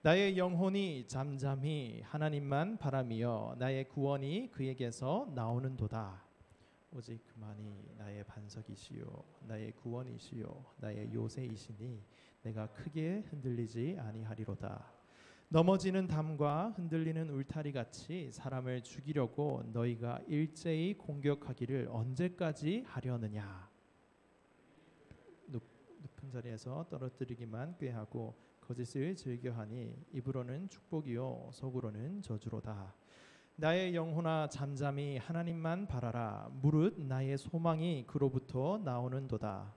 나의 영혼이 잠잠히 하나님만 바라며 나의 구원이 그에게서 나오는도다. 오직 그만이 나의 반석이시요 나의 구원이시요 나의 요새이시니 내가 크게 흔들리지 아니하리로다. 넘어지는 담과 흔들리는 울타리 같이 사람을 죽이려고 너희가 일제히 공격하기를 언제까지 하려느냐. 높은 자리에서 떨어뜨리기만 꾀하고 거짓을 즐겨하니 입으로는 축복이요 속으로는 저주로다. 나의 영혼아 잠잠히 하나님만 바라라. 무릇 나의 소망이 그로부터 나오는도다.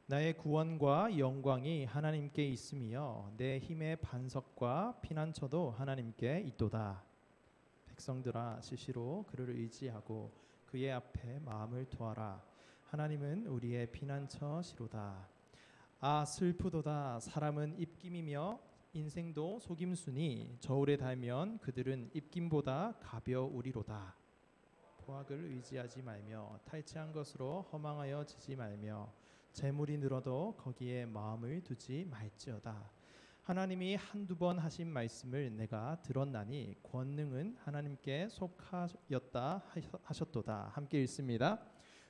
나의 구원과 영광이 하나님께 있으며 내 힘의 반석과 피난처도 하나님께 있도다. 백성들아 시시로 그를 의지하고 그의 앞에 마음을 토하라. 하나님은 우리의 피난처시로다. 아 슬프도다. 사람은 입김이며 인생도 속임수니 저울에 달면 그들은 입김보다 가벼우리로다. 포악을 의지하지 말며 탈취한 것으로 허망하여 지지 말며 재물이 늘어도 거기에 마음을 두지 말지어다. 하나님이 한두 번 하신 말씀을 내가 들었나니 권능은 하나님께 속하였다 하셨도다. 함께 읽습니다.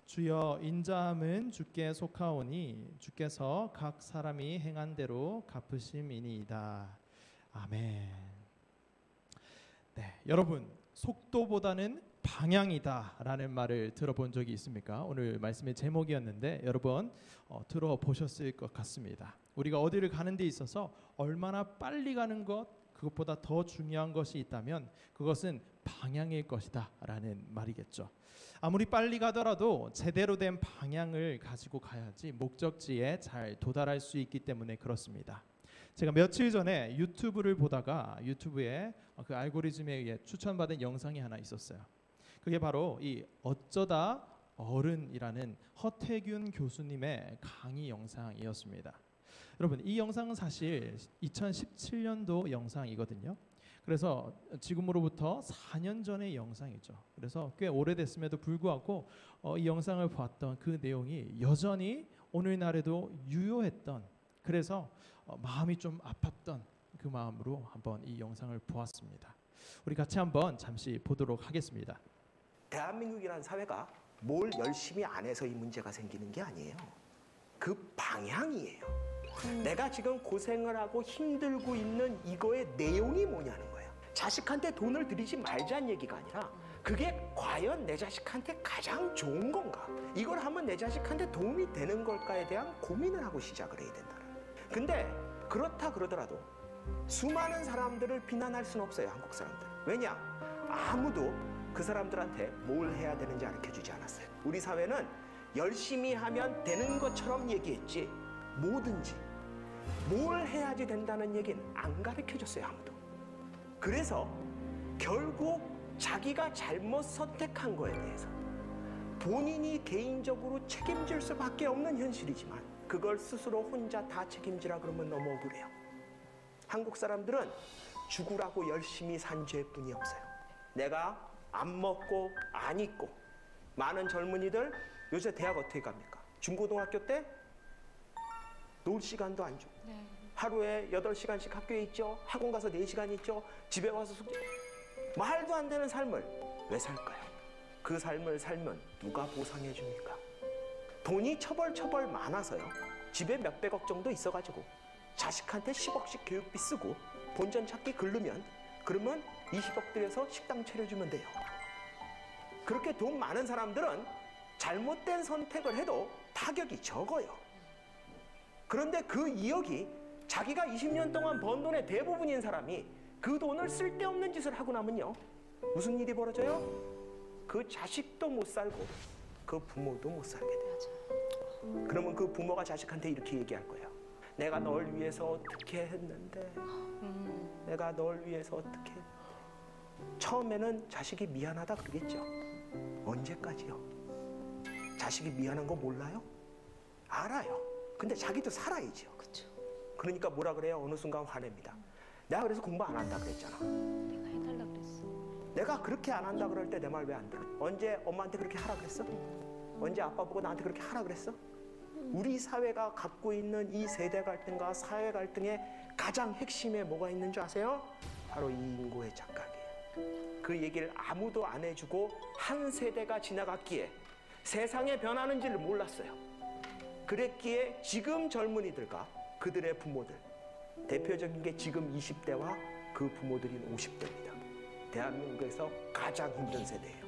주여 인자함은 주께 속하오니 주께서 각 사람이 행한 대로 갚으심이니이다. 아멘. 네, 여러분 속도보다는 방향이다라는 말을 들어본 적이 있습니까? 오늘 말씀의 제목이었는데 여러분 들어보셨을 것 같습니다. 우리가 어디를 가는 데 있어서 얼마나 빨리 가는 것, 그것보다 더 중요한 것이 있다면 그것은 방향일 것이다 라는 말이겠죠. 아무리 빨리 가더라도 제대로 된 방향을 가지고 가야지 목적지에 잘 도달할 수 있기 때문에 그렇습니다. 제가 며칠 전에 유튜브를 보다가 유튜브에 그 알고리즘에 의해 추천받은 영상이 하나 있었어요. 그게 바로 이 어쩌다 어른이라는 허태균 교수님의 강의 영상이었습니다. 여러분 이 영상은 사실 2017년도 영상이거든요. 그래서 지금으로부터 4년 전의 영상이죠. 그래서 꽤 오래됐음에도 불구하고 이 영상을 봤던 그 내용이 여전히 오늘날에도 유효했던, 그래서 마음이 좀 아팠던 그 마음으로 한번 이 영상을 보았습니다. 우리 같이 한번 잠시 보도록 하겠습니다. 대한민국이라는 사회가 뭘 열심히 안 해서 이 문제가 생기는 게 아니에요. 그 방향이에요. 내가 지금 고생을 하고 힘들고 있는 이거의 내용이 뭐냐는 거예요. 자식한테 돈을 들이지 말자는 얘기가 아니라 그게 과연 내 자식한테 가장 좋은 건가? 이걸 하면 내 자식한테 도움이 되는 걸까에 대한 고민을 하고 시작을 해야 된다는 거예요. 근데 그렇다 그러더라도 수많은 사람들을 비난할 수는 없어요. 한국 사람들. 왜냐? 아무도 그 사람들한테 뭘 해야 되는지 가르쳐주지 않았어요. 우리 사회는 열심히 하면 되는 것처럼 얘기했지 뭐든지 뭘 해야지 된다는 얘기는 안 가르쳐줬어요. 아무도. 그래서 결국 자기가 잘못 선택한 거에 대해서 본인이 개인적으로 책임질 수밖에 없는 현실이지만 그걸 스스로 혼자 다 책임지라 그러면 너무 억울해요. 한국 사람들은 죽으라고 열심히 산 죄뿐이 없어요. 내가 안 먹고 안 입고, 많은 젊은이들 요새 대학 어떻게 갑니까? 중고등학교 때 놀 시간도 안 주고 하루에 8시간씩 학교에 있죠. 학원 가서 4시간 있죠. 집에 와서 숙제. 말도 안 되는 삶을 왜 살까요? 그 삶을 살면 누가 보상해 줍니까? 돈이 처벌 많아서요. 집에 몇백억 정도 있어가지고 자식한테 10억씩 교육비 쓰고 본전 찾기 글르면 그러면 20억 들여서 식당 차려주면 돼요. 그렇게 돈 많은 사람들은 잘못된 선택을 해도 타격이 적어요. 그런데 그 2억이 자기가 20년 동안 번 돈의 대부분인 사람이 그 돈을 쓸데없는 짓을 하고 나면요, 무슨 일이 벌어져요? 그 자식도 못 살고 그 부모도 못 살게 돼요. 그러면 그 부모가 자식한테 이렇게 얘기할 거예요. 내가 널 위해서 어떻게 했는데, 내가 널 위해서 어떻게. 처음에는 자식이 미안하다 그러겠죠. 언제까지요? 자식이 미안한 거 몰라요? 알아요. 근데 자기도 살아야죠. 그쵸. 그러니까 뭐라 그래요? 어느 순간 화냅니다. 내가 그래서 공부 안 한다 그랬잖아. 내가 해달라 그랬어. 내가 그렇게 안 한다 그럴 때 내 말 왜 안 들어? 언제 엄마한테 그렇게 하라 그랬어? 언제 아빠 보고 나한테 그렇게 하라 그랬어? 우리 사회가 갖고 있는 이 세대 갈등과 사회 갈등의 가장 핵심에 뭐가 있는 줄 아세요? 바로 이 인고의 착각이에요. 그 얘기를 아무도 안 해주고 한 세대가 지나갔기에 세상의 변하는지를 몰랐어요. 그랬기에 지금 젊은이들과 그들의 부모들, 대표적인 게 지금 20대와 그 부모들인 50대입니다. 대한민국에서 가장 힘든 세대예요.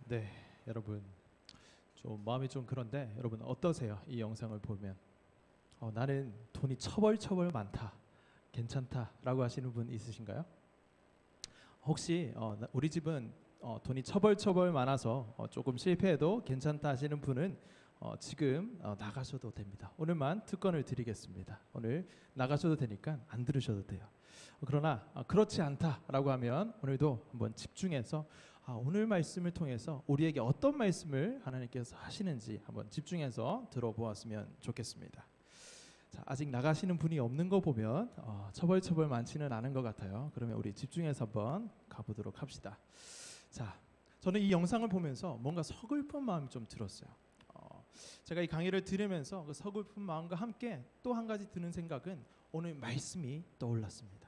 네, 여러분 좀 마음이 좀 그런데 여러분 어떠세요? 이 영상을 보면 나는 돈이 처벌 많다, 괜찮다라고 하시는 분 있으신가요? 혹시 우리 집은 돈이 처벌 많아서 조금 실패해도 괜찮다 하시는 분은 지금 나가셔도 됩니다. 오늘만 특권을 드리겠습니다. 오늘 나가셔도 되니까 안 들으셔도 돼요. 그러나 그렇지 않다라고 하면 오늘도 한번 집중해서 오늘 말씀을 통해서 우리에게 어떤 말씀을 하나님께서 하시는지 한번 집중해서 들어보았으면 좋겠습니다. 자, 아직 나가시는 분이 없는 거 보면 처벌 많지는 않은 것 같아요. 그러면 우리 집중해서 한번 가보도록 합시다. 자, 저는 이 영상을 보면서 뭔가 서글픈 마음이 좀 들었어요. 제가 이 강의를 들으면서 그 서글픈 마음과 함께 또 한 가지 드는 생각은 오늘 말씀이 떠올랐습니다.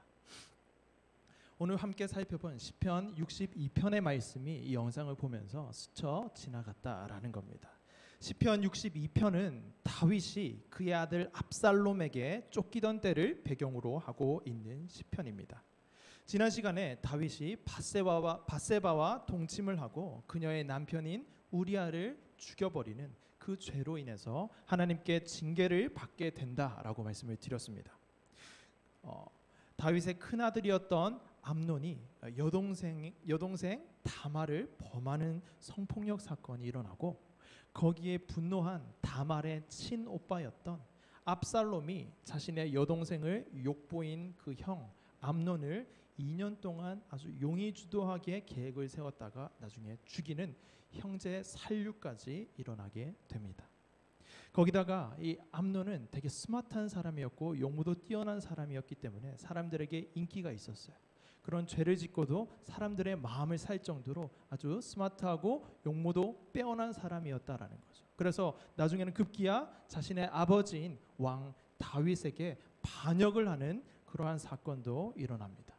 오늘 함께 살펴본 시편 62편의 말씀이 이 영상을 보면서 스쳐 지나갔다라는 겁니다. 시편 62편은 다윗이 그의 아들 압살롬에게 쫓기던 때를 배경으로 하고 있는 시편입니다. 지난 시간에 다윗이 밧세바와 동침을 하고 그녀의 남편인 우리아를 죽여버리는 그 죄로 인해서 하나님께 징계를 받게 된다라고 말씀을 드렸습니다. 다윗의 큰아들이었던 암논이 여동생 다말을 범하는 성폭력 사건이 일어나고 거기에 분노한 다말의 친오빠였던 압살롬이 자신의 여동생을 욕보인 그 형 암논을 2년 동안 아주 용의주도하게 계획을 세웠다가 나중에 죽이는 형제 살류까지 일어나게 됩니다. 거기다가 이 암논은 되게 스마트한 사람이었고 용모도 뛰어난 사람이었기 때문에 사람들에게 인기가 있었어요. 그런 죄를 짓고도 사람들의 마음을 살 정도로 아주 스마트하고 용모도 빼어난 사람이었다라는 거죠. 그래서 나중에는 급기야 자신의 아버지인 왕 다윗에게 반역을 하는 그러한 사건도 일어납니다.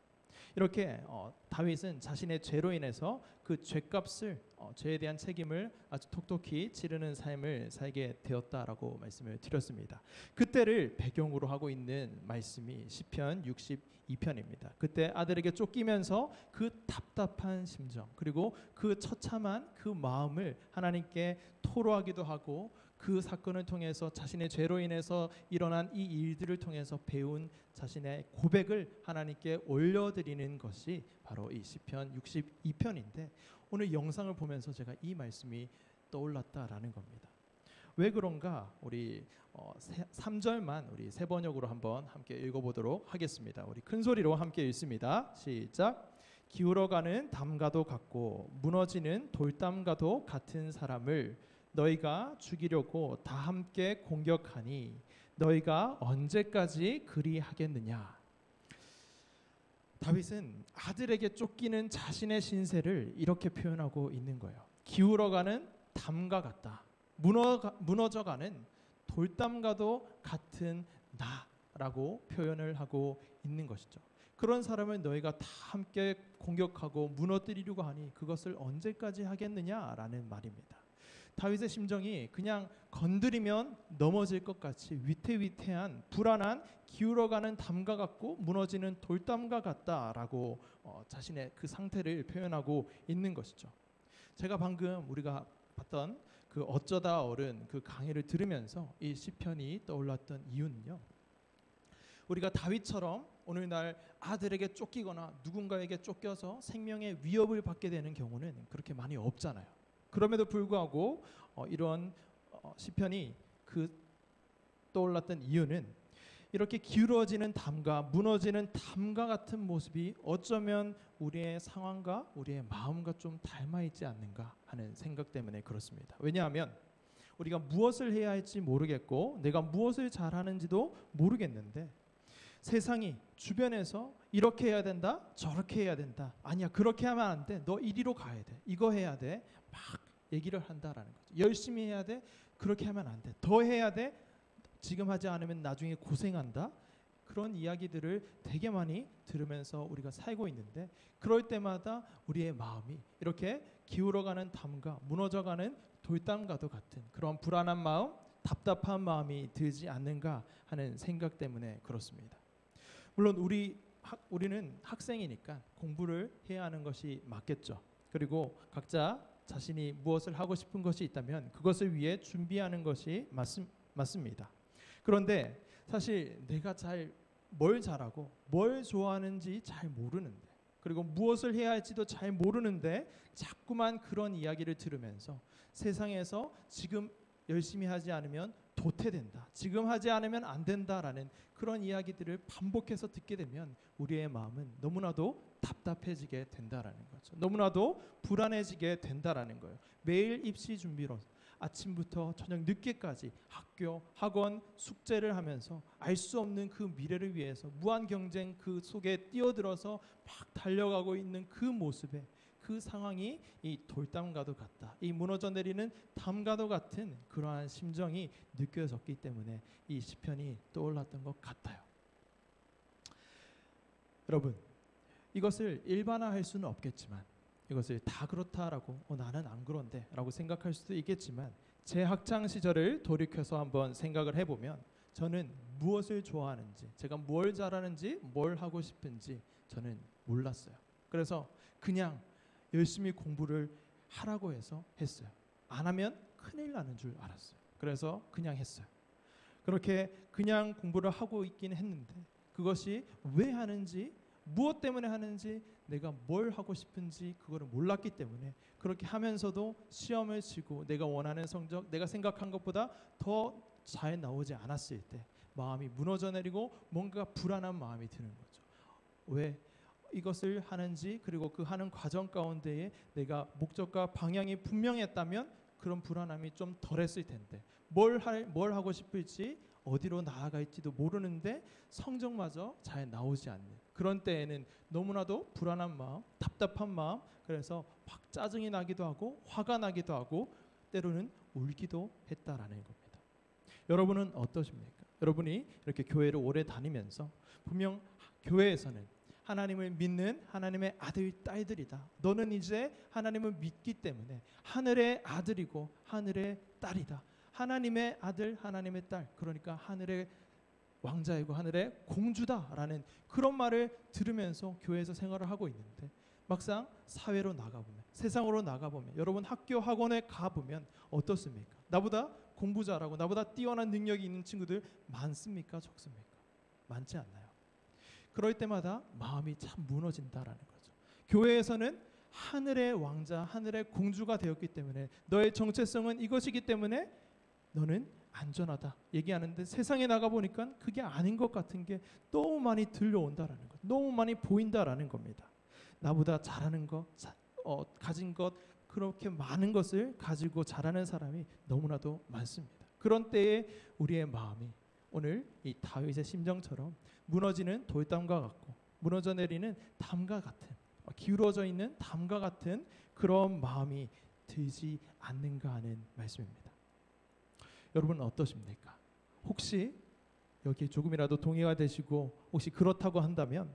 이렇게 다윗은 자신의 죄로 인해서 그 죄값을 죄에 대한 책임을 아주 톡톡히 치르는 삶을 살게 되었다라고 말씀을 드렸습니다. 그때를 배경으로 하고 있는 말씀이 시편 62편입니다. 그때 아들에게 쫓기면서 그 답답한 심정 그리고 그 처참한 그 마음을 하나님께 토로하기도 하고 그 사건을 통해서 자신의 죄로 인해서 일어난 이 일들을 통해서 배운 자신의 고백을 하나님께 올려드리는 것이 바로 이 시편 62편인데 오늘 영상을 보면서 제가 이 말씀이 떠올랐다라는 겁니다. 왜 그런가? 우리 3절만 우리 세 번역으로 한번 함께 읽어보도록 하겠습니다. 우리 큰 소리로 함께 읽습니다. 시작. 기울어가는 담과도 같고 무너지는 돌담과도 같은 사람을 너희가 죽이려고 다 함께 공격하니 너희가 언제까지 그리하겠느냐. 다윗은 아들에게 쫓기는 자신의 신세를 이렇게 표현하고 있는 거예요. 기울어가는 담과 같다. 무너져가는 돌담과도 같은 나라고 표현을 하고 있는 것이죠. 그런 사람을 너희가 다 함께 공격하고 무너뜨리려고 하니 그것을 언제까지 하겠느냐라는 말입니다. 다윗의 심정이 그냥 건드리면 넘어질 것 같이 위태위태한 불안한 기울어가는 담과 같고 무너지는 돌담과 같다라고 자신의 그 상태를 표현하고 있는 것이죠. 제가 방금 우리가 봤던 그 어쩌다 어른 그 강의를 들으면서 이 시편이 떠올랐던 이유는요. 우리가 다윗처럼 오늘날 아들에게 쫓기거나 누군가에게 쫓겨서 생명의 위협을 받게 되는 경우는 그렇게 많이 없잖아요. 그럼에도 불구하고 이런 시편이 그 떠올랐던 이유는 이렇게 기울어지는 담과 무너지는 담과 같은 모습이 어쩌면 우리의 상황과 우리의 마음과 좀 닮아 있지 않는가 하는 생각 때문에 그렇습니다. 왜냐하면 우리가 무엇을 해야 할지 모르겠고 내가 무엇을 잘하는지도 모르겠는데 세상이 주변에서 이렇게 해야 된다, 저렇게 해야 된다. 아니야, 그렇게 하면 안 돼. 너 이리로 가야 돼. 이거 해야 돼. 막 얘기를 한다라는 거죠. 열심히 해야 돼. 그렇게 하면 안 돼. 더 해야 돼. 지금 하지 않으면 나중에 고생한다. 그런 이야기들을 되게 많이 들으면서 우리가 살고 있는데, 그럴 때마다 우리의 마음이 이렇게 기울어가는 담과 무너져가는 돌담과도 같은 그런 불안한 마음, 답답한 마음이 들지 않는가 하는 생각 때문에 그렇습니다. 물론 우리는 학생이니까 공부를 해야 하는 것이 맞겠죠. 그리고 각자 자신이 무엇을 하고 싶은 것이 있다면 그것을 위해 준비하는 것이 맞습니다. 그런데 사실 내가 뭘 잘하고 뭘 좋아하는지 잘 모르는데, 그리고 무엇을 해야 할지도 잘 모르는데 자꾸만 그런 이야기를 들으면서 세상에서 지금 열심히 하지 않으면 도태된다, 지금 하지 않으면 안 된다라는 그런 이야기들을 반복해서 듣게 되면 우리의 마음은 너무나도 답답해지게 된다라는 거죠. 너무나도 불안해지게 된다라는 거예요. 매일 입시 준비로 아침부터 저녁 늦게까지 학교, 학원, 숙제를 하면서 알 수 없는 그 미래를 위해서 무한 경쟁 그 속에 뛰어들어서 막 달려가고 있는 그 모습에 그 상황이 이 돌담과도 같다, 이 무너져 내리는 담과도 같은 그러한 심정이 느껴졌기 때문에 이 시편이 떠올랐던 것 같아요. 여러분, 이것을 일반화할 수는 없겠지만, 이것을 다 그렇다라고 나는 안 그런데 라고 생각할 수도 있겠지만, 제 학창 시절을 돌이켜서 한번 생각을 해보면 저는 무엇을 좋아하는지, 제가 뭘 잘하는지, 뭘 하고 싶은지 저는 몰랐어요. 그래서 그냥 열심히 공부를 하라고 해서 했어요. 안 하면 큰일 나는 줄 알았어요. 그래서 그냥 했어요. 그렇게 그냥 공부를 하고 있긴 했는데 그것이 왜 하는지, 무엇 때문에 하는지, 내가 뭘 하고 싶은지 그거를 몰랐기 때문에 그렇게 하면서도 시험을 치고 내가 원하는 성적, 내가 생각한 것보다 더 잘 나오지 않았을 때 마음이 무너져 내리고 뭔가 불안한 마음이 드는 거죠. 왜 이것을 하는지, 그리고 그 하는 과정 가운데에 내가 목적과 방향이 분명했다면 그런 불안함이 좀 덜했을 텐데, 뭘 하고 싶을지, 어디로 나아갈지도 모르는데 성적마저 잘 나오지 않는 그런 때에는 너무나도 불안한 마음, 답답한 마음, 그래서 막 짜증이 나기도 하고 화가 나기도 하고 때로는 울기도 했다라는 겁니다. 여러분은 어떠십니까? 여러분이 이렇게 교회를 오래 다니면서 분명 교회에서는 하나님을 믿는 하나님의 아들, 딸들이다, 너는 이제 하나님을 믿기 때문에 하늘의 아들이고 하늘의 딸이다, 하나님의 아들, 하나님의 딸, 그러니까 하늘의 왕자이고 하늘의 공주다라는 그런 말을 들으면서 교회에서 생활을 하고 있는데, 막상 사회로 나가보면, 세상으로 나가보면, 여러분 학교, 학원에 가보면 어떻습니까? 나보다 공부 잘하고 나보다 뛰어난 능력이 있는 친구들 많습니까? 적습니까? 많지 않나요? 그럴 때마다 마음이 참 무너진다라는 거죠. 교회에서는 하늘의 왕자, 하늘의 공주가 되었기 때문에, 너의 정체성은 이것이기 때문에 너는 안전하다 얘기하는데, 세상에 나가보니까 그게 아닌 것 같은 게 너무 많이 들려온다라는 것, 너무 많이 보인다라는 겁니다. 나보다 잘하는 것, 가진 것, 그렇게 많은 것을 가지고 자라는 사람이 너무나도 많습니다. 그런 때에 우리의 마음이 오늘 이 다윗의 심정처럼 무너지는 돌담과 같고 무너져 내리는 담과 같은, 기울어져 있는 담과 같은 그런 마음이 들지 않는가 하는 말씀입니다. 여러분은 어떠십니까? 혹시 여기 조금이라도 동의가 되시고 혹시 그렇다고 한다면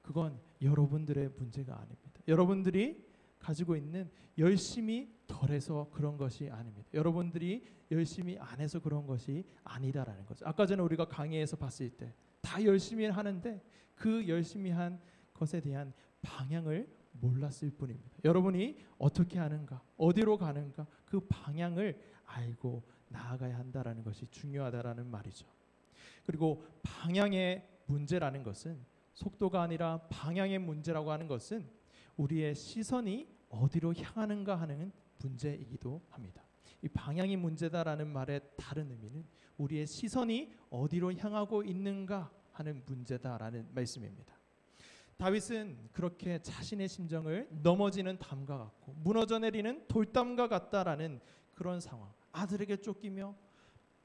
그건 여러분들의 문제가 아닙니다. 여러분들이 가지고 있는 열심히 덜해서 그런 것이 아닙니다. 여러분들이 열심히 안 해서 그런 것이 아니다라는 거죠. 아까 전에 우리가 강의에서 봤을 때 다 열심히 하는데 그 열심히 한 것에 대한 방향을 몰랐을 뿐입니다. 여러분이 어떻게 하는가, 어디로 가는가, 그 방향을 알고 나아가야 한다라는 것이 중요하다라는 말이죠. 그리고 방향의 문제라는 것은, 속도가 아니라 방향의 문제라고 하는 것은 우리의 시선이 어디로 향하는가 하는 문제이기도 합니다. 이 방향이 문제다라는 말의 다른 의미는 우리의 시선이 어디로 향하고 있는가 하는 문제다라는 말씀입니다. 다윗은 그렇게 자신의 심정을 넘어지는 담과 같고 무너져 내리는 돌담과 같다라는 그런 상황, 아들에게 쫓기며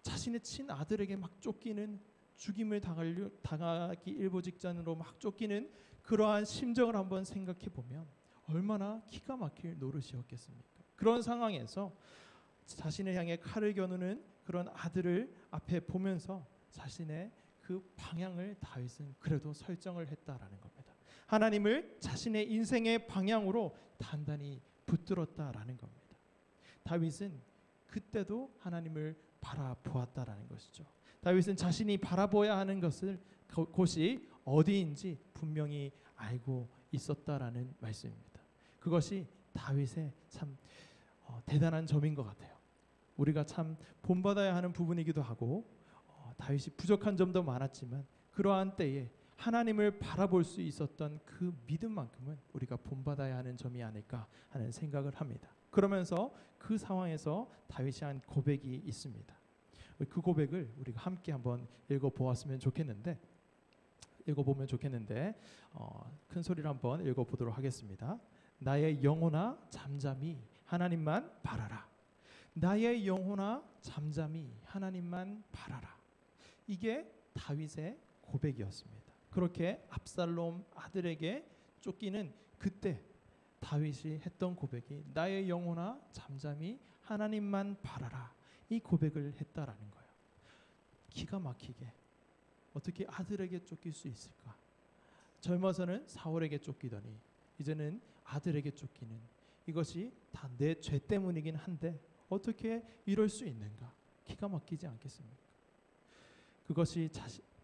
자신의 친아들에게 막 쫓기는 죽임을 당하기 일보 직전으로 막 쫓기는 그러한 심정을 한번 생각해 보면 얼마나 기가 막힐 노릇이었겠습니까? 그런 상황에서 자신을 향해 칼을 겨누는 그런 아들을 앞에 보면서 자신의 그 방향을 다윗은 그래도 설정을 했다라는 겁니다. 하나님을 자신의 인생의 방향으로 단단히 붙들었다라는 겁니다. 다윗은 그때도 하나님을 바라보았다라는 것이죠. 다윗은 자신이 바라보아야 하는 곳이 어디인지 분명히 알고 있었다라는 말씀입니다. 그것이 다윗의 참 대단한 점인 것 같아요. 우리가 참 본받아야 하는 부분이기도 하고 다윗이 부족한 점도 많았지만 그러한 때에 하나님을 바라볼 수 있었던 그 믿음만큼은 우리가 본받아야 하는 점이 아닐까 하는 생각을 합니다. 그러면서 그 상황에서 다윗이 한 고백이 있습니다. 그 고백을 우리가 함께 한번 읽어보면 좋겠는데 큰 소리로 한번 읽어보도록 하겠습니다. 나의 영혼아 잠잠히 하나님만 바라라. 나의 영혼아 잠잠히 하나님만 바라라. 이게 다윗의 고백이었습니다. 그렇게 압살롬 아들에게 쫓기는 그때 다윗이 했던 고백이 나의 영혼아 잠잠히 하나님만 바라라. 이 고백을 했다라는 거예요. 기가 막히게 어떻게 아들에게 쫓길 수 있을까? 젊어서는 사울에게 쫓기더니 이제는 아들에게 쫓기는 이것이 다 내 죄 때문이긴 한데 어떻게 이럴 수 있는가? 기가 막히지 않겠습니까? 그것이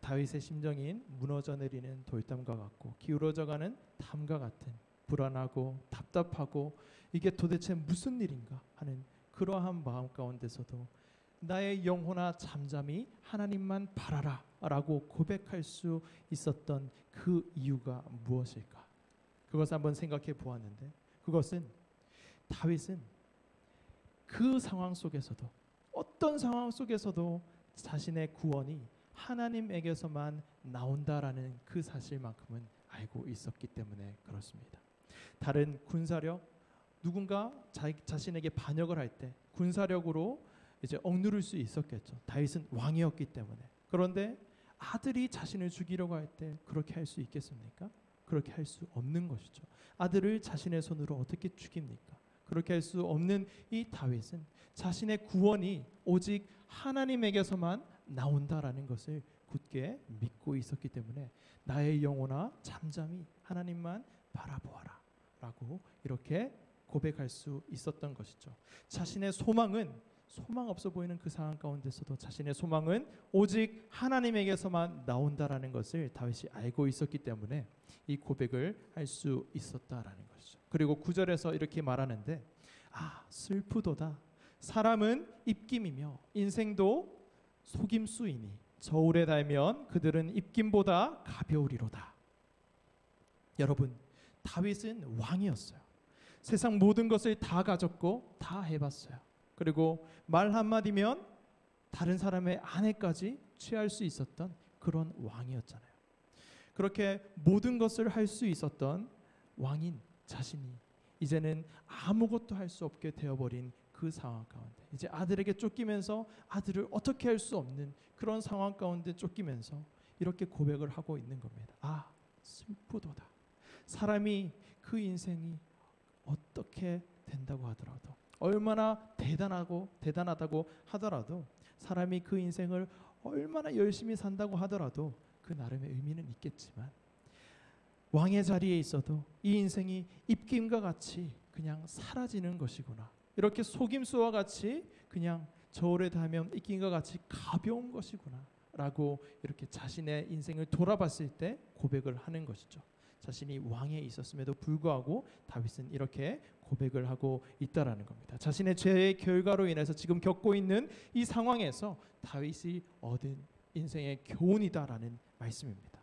다윗의 심정인 무너져 내리는 돌담과 같고 기울어져가는 담과 같은 불안하고 답답하고 이게 도대체 무슨 일인가 하는 그러한 마음 가운데서도 나의 영혼아 잠잠히 하나님만 바라라 라고 고백할 수 있었던 그 이유가 무엇일까? 그것을 한번 생각해 보았는데 그것은 다윗은 그 상황 속에서도 어떤 상황 속에서도 자신의 구원이 하나님에게서만 나온다라는 그 사실만큼은 알고 있었기 때문에 그렇습니다. 다른 군사력 누군가 자신에게 반역을 할 때 군사력으로 이제 억누를 수 있었겠죠. 다윗은 왕이었기 때문에. 그런데 아들이 자신을 죽이려고 할 때 그렇게 할 수 있겠습니까? 그렇게 할 수 없는 것이죠. 아들을 자신의 손으로 어떻게 죽입니까? 그렇게 할 수 없는 이 다윗은 자신의 구원이 오직 하나님에게서만 나온다라는 것을 굳게 믿고 있었기 때문에 나의 영혼아 잠잠히 하나님만 바라보아라 라고 이렇게 고백할 수 있었던 것이죠. 자신의 소망은 소망 없어 보이는 그 상황 가운데서도 자신의 소망은 오직 하나님에게서만 나온다라는 것을 다윗이 알고 있었기 때문에 이 고백을 할 수 있었다라는 것이죠. 그리고 9절에서 이렇게 말하는데 슬프도다 사람은 입김이며 인생도 속임수이니 저울에 달면 그들은 입김보다 가벼우리로다. 여러분 다윗은 왕이었어요. 세상 모든 것을 다 가졌고 다 해봤어요. 그리고 말 한마디면 다른 사람의 아내까지 취할 수 있었던 그런 왕이었잖아요. 그렇게 모든 것을 할 수 있었던 왕인 자신이 이제는 아무것도 할 수 없게 되어버린 그 상황 가운데 이제 아들에게 쫓기면서 아들을 어떻게 할 수 없는 그런 상황 가운데 쫓기면서 이렇게 고백을 하고 있는 겁니다. 슬프도다. 사람이 그 인생이 어떻게 된다고 하더라도 얼마나 대단하다고 하더라도 사람이 그 인생을 얼마나 열심히 산다고 하더라도 그 나름의 의미는 있겠지만 왕의 자리에 있어도 이 인생이 입김과 같이 그냥 사라지는 것이구나. 이렇게 속임수와 같이 그냥 저울에 달면 입김과 같이 가벼운 것이구나 라고 이렇게 자신의 인생을 돌아봤을 때 고백을 하는 것이죠. 자신이 왕에 있었음에도 불구하고 다윗은 이렇게 고백을 하고 있다라는 겁니다. 자신의 죄의 결과로 인해서 지금 겪고 있는 이 상황에서 다윗이 얻은 인생의 교훈이다라는 말씀입니다.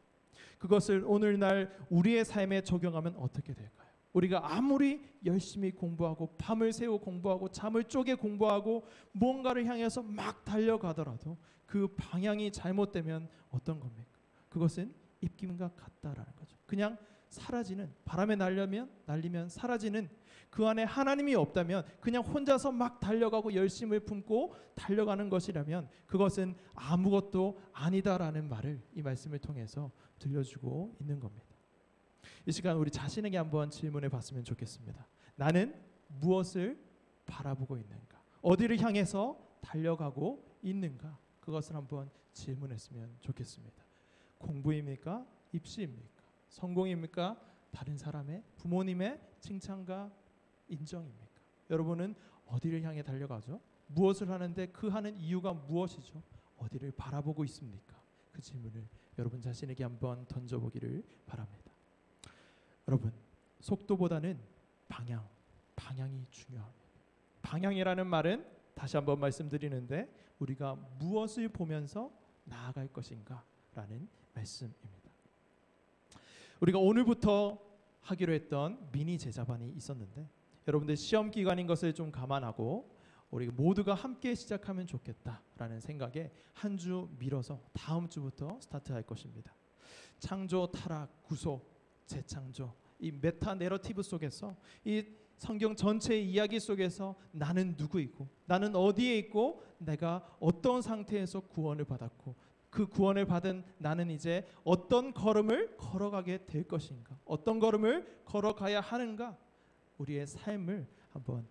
그것을 오늘날 우리의 삶에 적용하면 어떻게 될까요? 우리가 아무리 열심히 공부하고 밤을 새워 공부하고 잠을 쪼개 공부하고 무언가를 향해서 막 달려가더라도 그 방향이 잘못되면 어떤 겁니까? 그것은 입김과 같다라는 거죠. 그냥 사라지는, 바람에 날리면 사라지는, 그 안에 하나님이 없다면 그냥 혼자서 막 달려가고 열심을 품고 달려가는 것이라면 그것은 아무것도 아니다라는 말을 이 말씀을 통해서 들려주고 있는 겁니다. 이 시간 우리 자신에게 한번 질문해 봤으면 좋겠습니다. 나는 무엇을 바라보고 있는가? 어디를 향해서 달려가고 있는가? 그것을 한번 질문했으면 좋겠습니다. 공부입니까? 입시입니까? 성공입니까? 다른 사람의, 부모님의 칭찬과 인정입니까? 여러분은 어디를 향해 달려가죠? 무엇을 하는데 그 하는 이유가 무엇이죠? 어디를 바라보고 있습니까? 그 질문을 여러분 자신에게 한번 던져보기를 바랍니다. 여러분, 속도보다는 방향이 중요합니다. 방향이라는 말은 다시 한번 말씀드리는데 우리가 무엇을 보면서 나아갈 것인가 라는 말씀입니다. 우리가 오늘부터 하기로 했던 미니 제자반이 있었는데 여러분들 시험 기간인 것을 좀 감안하고 우리 모두가 함께 시작하면 좋겠다라는 생각에 한 주 미뤄서 다음 주부터 스타트할 것입니다. 창조, 타락, 구속, 재창조, 이 메타 내러티브 속에서 이 성경 전체의 이야기 속에서 나는 누구이고 나는 어디에 있고 내가 어떤 상태에서 구원을 받았고 그 구원을 받은 나는 이제 어떤 걸음을 걸어가게 될 것인가, 어떤 걸음을 걸어가야 하는가, 우리의 삶을 한번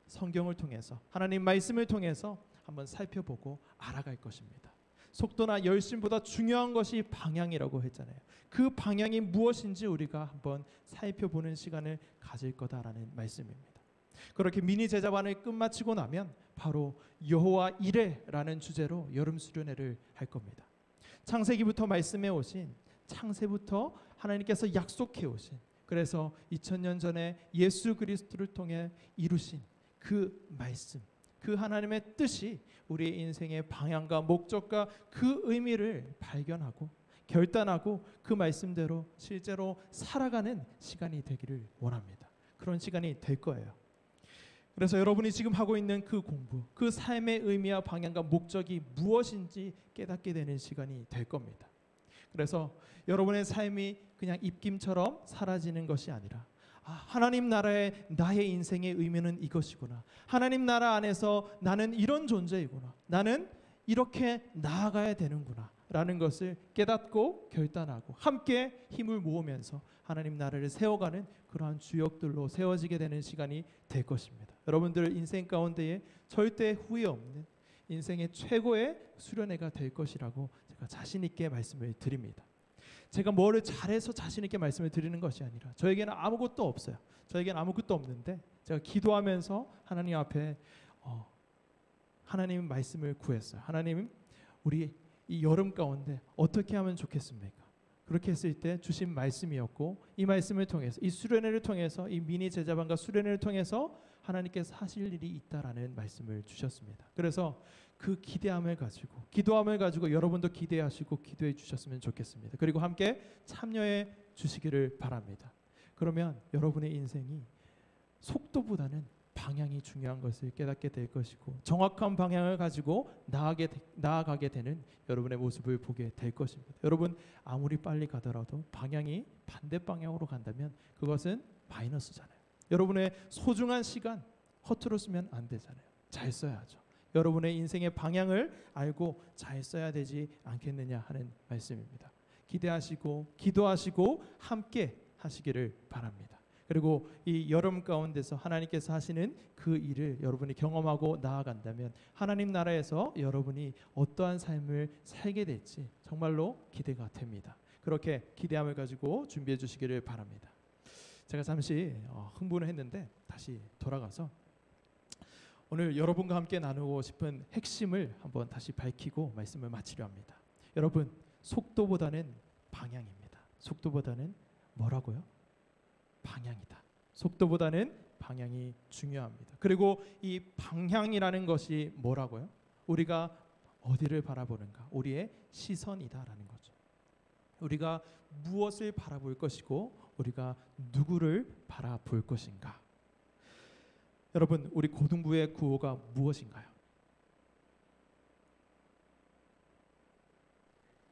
성경을 통해서 하나님 말씀을 통해서 한번 살펴보고 알아갈 것입니다. 속도나 열심보다 중요한 것이 방향이라고 했잖아요. 그 방향이 무엇인지 우리가 한번 살펴보는 시간을 가질 거다라는 말씀입니다. 그렇게 미니 제자반을 끝마치고 나면 바로 여호와 이레라는 주제로 여름 수련회를 할 겁니다. 창세기부터 말씀해 오신, 창세부터 하나님께서 약속해 오신, 그래서 2000년 전에 예수 그리스도를 통해 이루신 그 말씀, 그 하나님의 뜻이 우리의 인생의 방향과 목적과 그 의미를 발견하고 결단하고 그 말씀대로 실제로 살아가는 시간이 되기를 원합니다. 그런 시간이 될 거예요. 그래서 여러분이 지금 하고 있는 그 공부, 그 삶의 의미와 방향과 목적이 무엇인지 깨닫게 되는 시간이 될 겁니다. 그래서 여러분의 삶이 그냥 입김처럼 사라지는 것이 아니라 하나님 나라의 나의 인생의 의미는 이것이구나. 하나님 나라 안에서 나는 이런 존재이구나. 나는 이렇게 나아가야 되는구나 라는 것을 깨닫고 결단하고 함께 힘을 모으면서 하나님 나라를 세워가는 그러한 주역들로 세워지게 되는 시간이 될 것입니다. 여러분들 인생 가운데에 절대 후회 없는 인생의 최고의 수련회가 될 것이라고 제가 자신 있게 말씀을 드립니다. 제가 뭐를 잘해서 자신 있게 말씀을 드리는 것이 아니라 저에게는 아무것도 없어요. 저에게는 아무것도 없는데 제가 기도하면서 하나님 앞에 하나님 말씀을 구했어요. 하나님, 우리 이 여름 가운데 어떻게 하면 좋겠습니까? 그렇게 했을 때 주신 말씀이었고 이 말씀을 통해서 이 수련회를 통해서 이 미니 제자반과 수련회를 통해서 하나님께서 하실 일이 있다라는 말씀을 주셨습니다. 그래서 그 기대함을 가지고 기도함을 가지고 여러분도 기대하시고 기도해 주셨으면 좋겠습니다. 그리고 함께 참여해 주시기를 바랍니다. 그러면 여러분의 인생이 속도보다는 방향이 중요한 것을 깨닫게 될 것이고 정확한 방향을 가지고 나아가게 되는 여러분의 모습을 보게 될 것입니다. 여러분 아무리 빨리 가더라도 방향이 반대 방향으로 간다면 그것은 마이너스잖아요. 여러분의 소중한 시간 허투루 쓰면 안 되잖아요. 잘 써야죠. 여러분의 인생의 방향을 알고 잘 써야 되지 않겠느냐 하는 말씀입니다. 기대하시고 기도하시고 함께 하시기를 바랍니다. 그리고 이 여름 가운데서 하나님께서 하시는 그 일을 여러분이 경험하고 나아간다면 하나님 나라에서 여러분이 어떠한 삶을 살게 될지 정말로 기대가 됩니다. 그렇게 기대함을 가지고 준비해 주시기를 바랍니다. 제가 잠시 흥분을 했는데 다시 돌아가서 오늘 여러분과 함께 나누고 싶은 핵심을 한번 다시 밝히고 말씀을 마치려 합니다. 여러분, 속도보다는 방향입니다. 속도보다는 뭐라고요? 방향이다. 속도보다는 방향이 중요합니다. 그리고 이 방향이라는 것이 뭐라고요? 우리가 어디를 바라보는가? 우리의 시선이다라는 거죠. 우리가 무엇을 바라볼 것이고 우리가 누구를 바라볼 것인가? 여러분, 우리 고등부의 구호가 무엇인가요?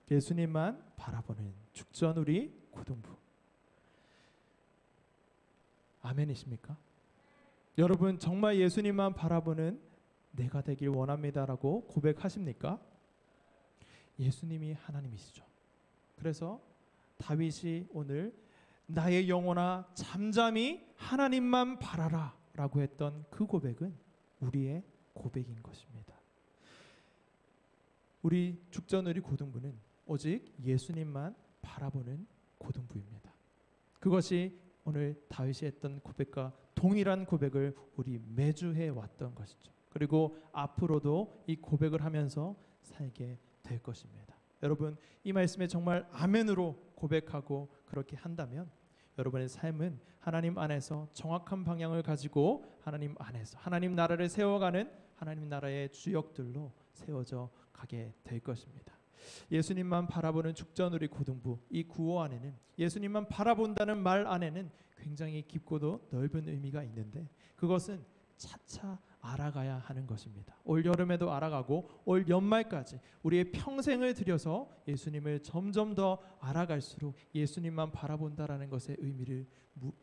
예수님만 바라보는 죽전 우리 고등부. 아멘이십니까? 여러분 정말 예수님만 바라보는 내가 되길 원합니다라고 고백하십니까? 예수님이 하나님이시죠. 그래서 다윗이 오늘 나의 영혼아 잠잠히 하나님만 바라라 라고 했던 그 고백은 우리의 고백인 것입니다. 우리 죽전우리 고등부는 오직 예수님만 바라보는 고등부입니다. 그것이 오늘 다윗이 했던 고백과 동일한 고백을 우리 매주 해왔던 것이죠. 그리고 앞으로도 이 고백을 하면서 살게 될 것입니다. 여러분 이 말씀에 정말 아멘으로 고백하고 그렇게 한다면 여러분의 삶은 하나님 안에서 정확한 방향을 가지고 하나님 안에서 하나님 나라를 세워가는 하나님 나라의 주역들로 세워져 가게 될 것입니다. 예수님만 바라보는 죽전우리 고등부, 이 구호 안에는 예수님만 바라본다는 말 안에는 굉장히 깊고도 넓은 의미가 있는데 그것은 차차 알아가야 하는 것입니다. 올 여름에도 알아가고 올 연말까지 우리의 평생을 들여서 예수님을 점점 더 알아갈수록 예수님만 바라본다라는 것의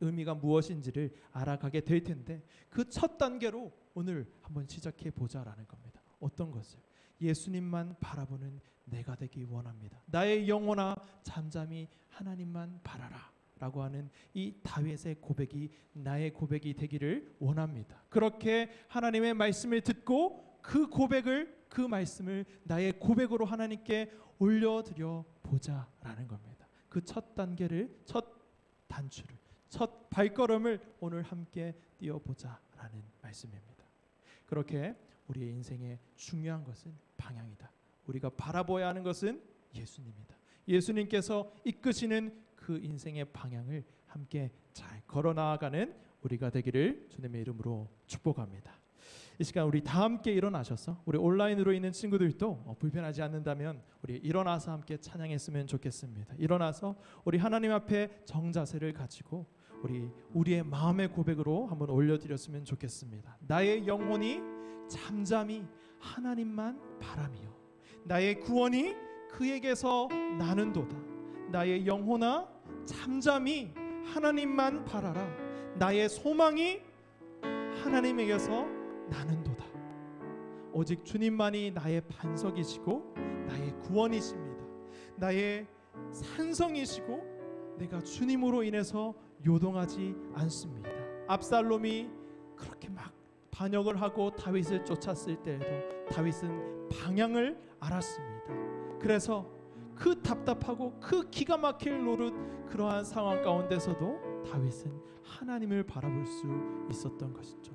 의미가 무엇인지를 알아가게 될 텐데 그 첫 단계로 오늘 한번 시작해 보자라는 겁니다. 어떤 것을? 예수님만 바라보는 내가 되기 원합니다. 나의 영혼아 잠잠히 하나님만 바라라 라고 하는 이 다윗의 고백이 나의 고백이 되기를 원합니다. 그렇게 하나님의 말씀을 듣고 그 고백을 그 말씀을 나의 고백으로 하나님께 올려드려 보자라는 겁니다. 그 첫 단계를 첫 단추를 첫 발걸음을 오늘 함께 뛰어보자라는 말씀입니다. 그렇게 우리의 인생의 중요한 것은 방향이다. 우리가 바라보아야 하는 것은 예수님이다. 예수님께서 이끄시는 그 인생의 방향을 함께 잘 걸어 나아가는 우리가 되기를 주님의 이름으로 축복합니다. 이 시간 우리 다 함께 일어나셔서 우리 온라인으로 있는 친구들도 불편하지 않는다면 우리 일어나서 함께 찬양했으면 좋겠습니다. 일어나서 우리 하나님 앞에 정자세를 가지고 우리의 마음의 고백으로 한번 올려드렸으면 좋겠습니다. 나의 영혼이 잠잠히 하나님만 바라며 나의 구원이 그에게서 나는도다. 나의 영혼아 잠잠히 하나님만 바라라. 나의 소망이 하나님에게서 나는도다. 오직 주님만이 나의 반석이시고 나의 구원이십니다. 나의 산성이시고 내가 주님으로 인해서 요동하지 않습니다. 압살롬이 그렇게 막 반역을 하고 다윗을 쫓았을 때에도 다윗은 방향을 알았습니다. 그래서 그 답답하고 그 기가 막힐 노릇 그러한 상황 가운데서도 다윗은 하나님을 바라볼 수 있었던 것이죠.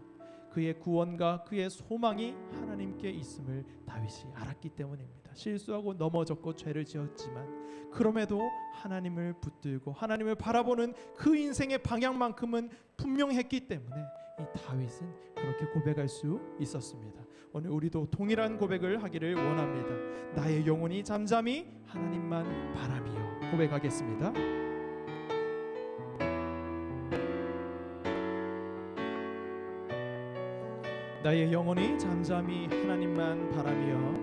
그의 구원과 그의 소망이 하나님께 있음을 다윗이 알았기 때문입니다. 실수하고 넘어졌고 죄를 지었지만 그럼에도 하나님을 붙들고 하나님을 바라보는 그 인생의 방향만큼은 분명했기 때문에 이 다윗은 그렇게 고백할 수 있었습니다. 오늘 우리도 동일한 고백을 하기를 원합니다. 나의 영혼이 잠잠히 하나님만 바라며 고백하겠습니다. 나의 영혼이 잠잠히 하나님만 바라며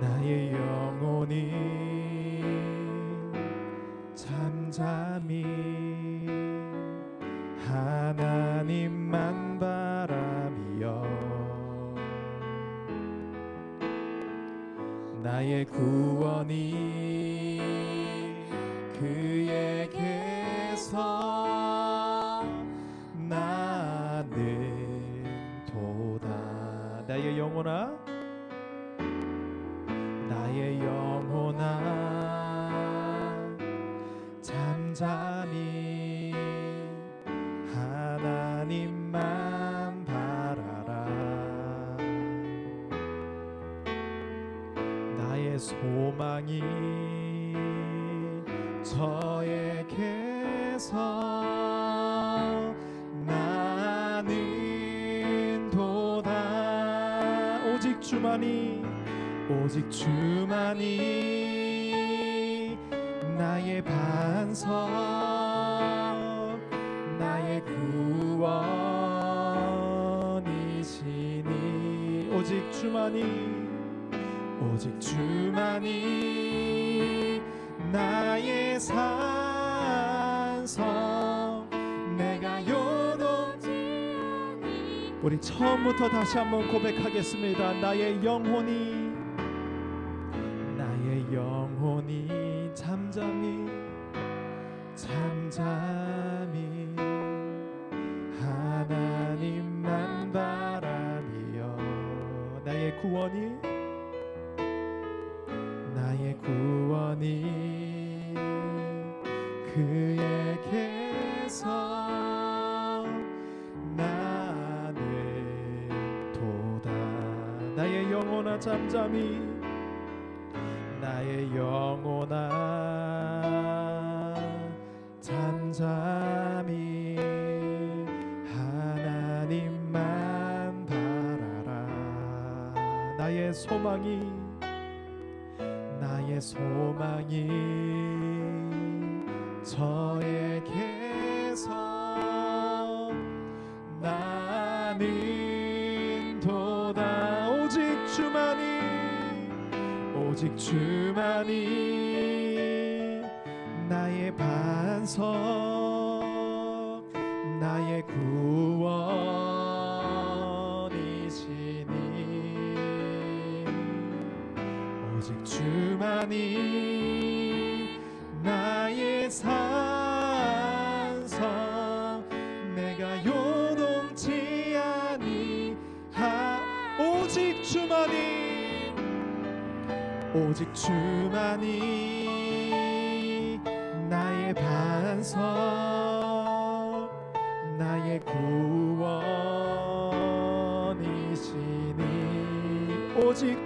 나의 영혼이 잠잠히 하나님만 바라며 나의 구원이 그에게서 나는 도다. 나의 영혼아 나의 영혼아 잠잠히 하나님만 바라라. 나의 소망이 저에게서 나는 도다. 오직 주만이 나의 반석 나의 구원이시니 오직 주만이 나의 산 반석 내가 요동치 아니. 우리 처음부터 다시 한번 고백하겠습니다. 나의 영혼이 잠잠히 하나님만 바라며 나의 구원이 그에게서 나는 도다. 나의 영혼아 잠잠히 하나님만 바라라. 나의 소망이 저에게서 나는 도다. 오직 주만이 나의 반석 나의 구원이시니 오직 주만이 나의 산성 내가 요동치 아니하. 오직 주만이 나의 반석 나의 구원이시니 오직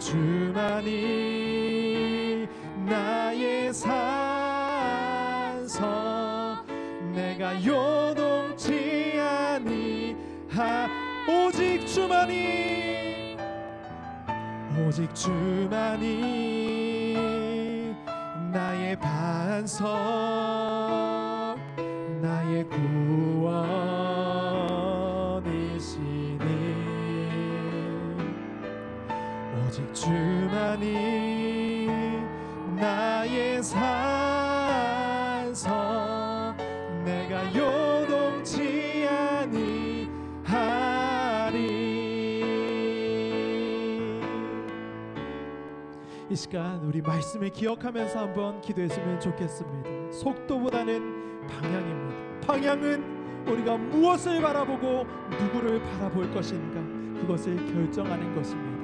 주만이 나의 산성 내가 요동치 아니하. 오직 주만이 나의 반석 나의 구원이시니 오직 주만이 나의 산성 내가 요동치 아니하리. 이 시간 우리 말씀을 기억하면서 한번 기도했으면 좋겠습니다. 속도보다는 방향입니다. 방향은 우리가 무엇을 바라보고 누구를 바라볼 것인가 그것을 결정하는 것입니다.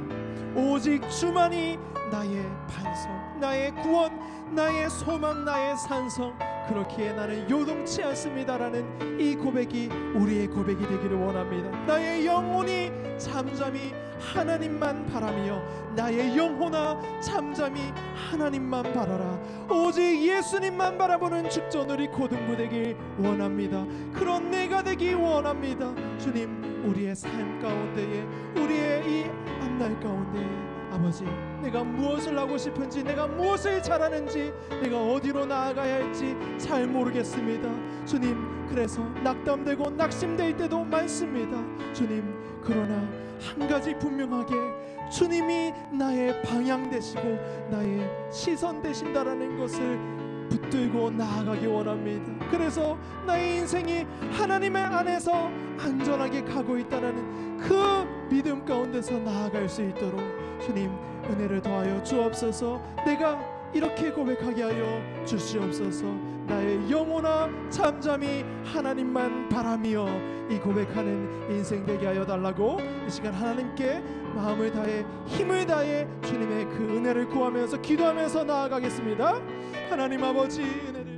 오직 주만이 나의 반석 나의 구원 나의 소망 나의 산성 그렇기에 나는 요동치 않습니다라는 이 고백이 우리의 고백이 되기를 원합니다. 나의 영혼이 잠잠히 하나님만 바라며 나의 영혼아 잠잠히 하나님만 바라라. 오직 예수님만 바라보는 축전 우리 고등부 되길 원합니다. 그런 내가 되기 원합니다. 주님 우리의 삶 가운데에 우리의 이 앞날 가운데에 아버지 내가 무엇을 하고 싶은지 내가 무엇을 잘하는지 내가 어디로 나아가야 할지 잘 모르겠습니다. 주님 그래서 낙담되고 낙심될 때도 많습니다. 주님 그러나 한 가지 분명하게 주님이 나의 방향 되시고 나의 시선 되신다라는 것을 붙들고 나아가기 원합니다. 그래서 나의 인생이 하나님의 안에서 안전하게 가고 있다는 그 믿음 가운데서 나아갈 수 있도록 주님 은혜를 더하여 주옵소서. 내가 이렇게 고백하게 하여 주시옵소서. 나의 영혼아 잠잠히 하나님만 바라며 이 고백하는 인생 되게 하여 달라고 이 시간 하나님께 마음을 다해 힘을 다해 주님의 그 은혜를 구하면서 기도하면서 나아가겠습니다. 하나님 아버지 은혜를